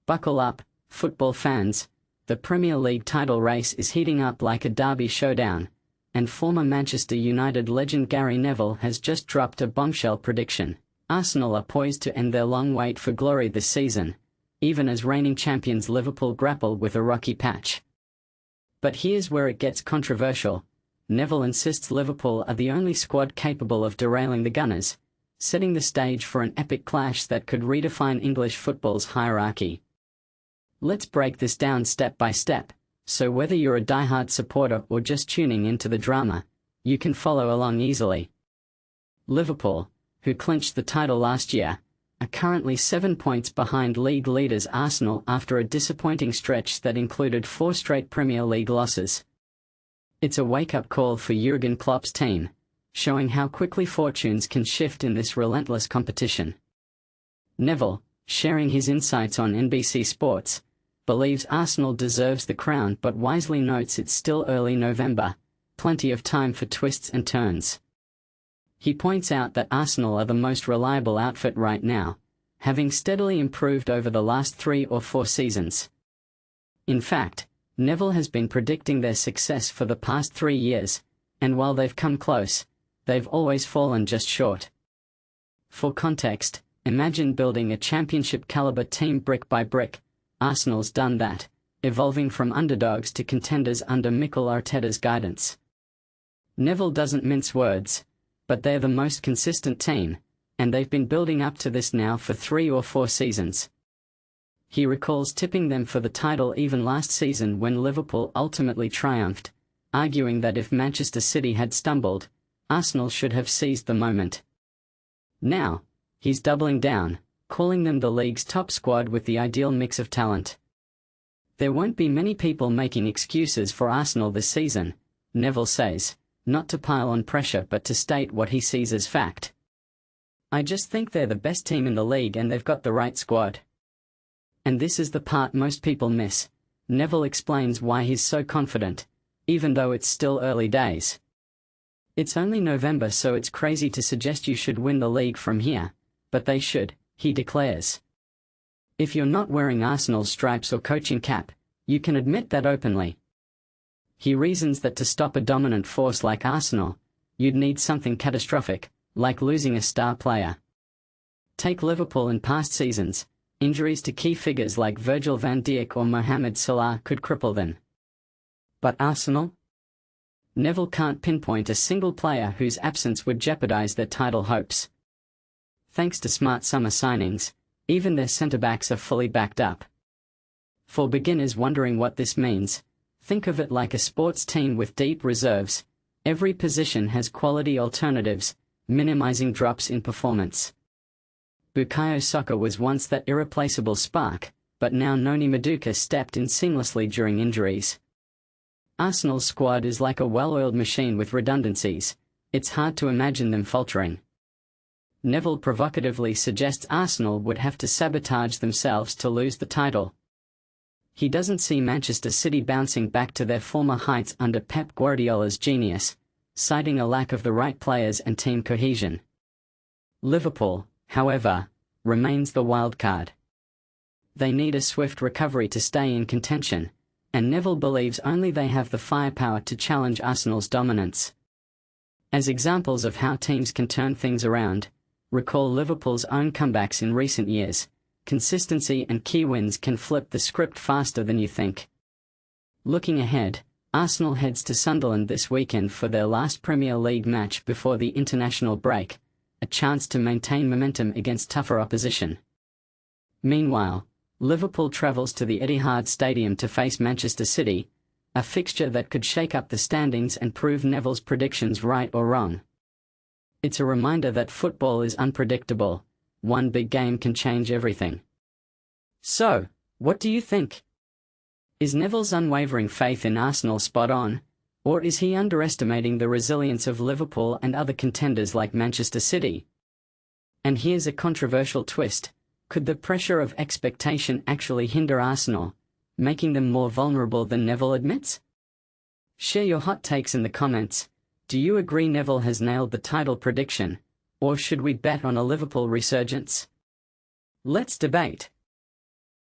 Buckle up, football fans. The Premier League title race is heating up like a derby showdown, and former Manchester United legend Gary Neville has just dropped a bombshell prediction. Arsenal are poised to end their long wait for glory this season, even as reigning champions Liverpool grapple with a rocky patch. But here's where it gets controversial. Neville insists Liverpool are the only squad capable of derailing the Gunners, setting the stage for an epic clash that could redefine English football's hierarchy. Let's break this down step by step, so whether you're a diehard supporter or just tuning into the drama, you can follow along easily. Liverpool, who clinched the title last year, are currently 7 points behind league leaders Arsenal after a disappointing stretch that included 4 straight Premier League losses. It's a wake-up call for Jurgen Klopp's team, showing how quickly fortunes can shift in this relentless competition. Neville, sharing his insights on NBC Sports, believes Arsenal deserves the crown but wisely notes it's still early November, plenty of time for twists and turns. He points out that Arsenal are the most reliable outfit right now, having steadily improved over the last 3 or 4 seasons. In fact, Neville has been predicting their success for the past 3 years, and while they've come close, they've always fallen just short. For context, imagine building a championship-caliber team brick by brick. Arsenal's done that, evolving from underdogs to contenders under Mikel Arteta's guidance. Neville doesn't mince words, but they're the most consistent team, and they've been building up to this now for 3 or 4 seasons. He recalls tipping them for the title even last season when Liverpool ultimately triumphed, arguing that if Manchester City had stumbled, Arsenal should have seized the moment. Now, he's doubling down, calling them the league's top squad with the ideal mix of talent. There won't be many people making excuses for Arsenal this season, Neville says, not to pile on pressure but to state what he sees as fact. I just think they're the best team in the league and they've got the right squad. And this is the part most people miss. Neville explains why he's so confident, even though it's still early days. It's only November, so it's crazy to suggest you should win the league from here, but they should, he declares. If you're not wearing Arsenal's stripes or coaching cap, you can admit that openly. He reasons that to stop a dominant force like Arsenal, you'd need something catastrophic, like losing a star player. Take Liverpool in past seasons. Injuries to key figures like Virgil van Dijk or Mohamed Salah could cripple them. But Arsenal? Neville can't pinpoint a single player whose absence would jeopardize their title hopes. Thanks to smart summer signings, even their centre-backs are fully backed up. For beginners wondering what this means, think of it like a sports team with deep reserves. Every position has quality alternatives, minimizing drops in performance. Bukayo Saka was once that irreplaceable spark, but now Noni Maduka stepped in seamlessly during injuries. Arsenal's squad is like a well-oiled machine with redundancies. It's hard to imagine them faltering. Neville provocatively suggests Arsenal would have to sabotage themselves to lose the title. He doesn't see Manchester City bouncing back to their former heights under Pep Guardiola's genius, citing a lack of the right players and team cohesion. Liverpool, however, remains the wild card. They need a swift recovery to stay in contention, and Neville believes only they have the firepower to challenge Arsenal's dominance. As examples of how teams can turn things around, recall Liverpool's own comebacks in recent years. Consistency and key wins can flip the script faster than you think. Looking ahead, Arsenal heads to Sunderland this weekend for their last Premier League match before the international break, a chance to maintain momentum against tougher opposition. Meanwhile, Liverpool travels to the Etihad Stadium to face Manchester City, a fixture that could shake up the standings and prove Neville's predictions right or wrong. It's a reminder that football is unpredictable. One big game can change everything. So, what do you think? Is Neville's unwavering faith in Arsenal spot on, or is he underestimating the resilience of Liverpool and other contenders like Manchester City? And here's a controversial twist. Could the pressure of expectation actually hinder Arsenal, making them more vulnerable than Neville admits? Share your hot takes in the comments. Do you agree Neville has nailed the title prediction, or should we bet on a Liverpool resurgence? Let's debate.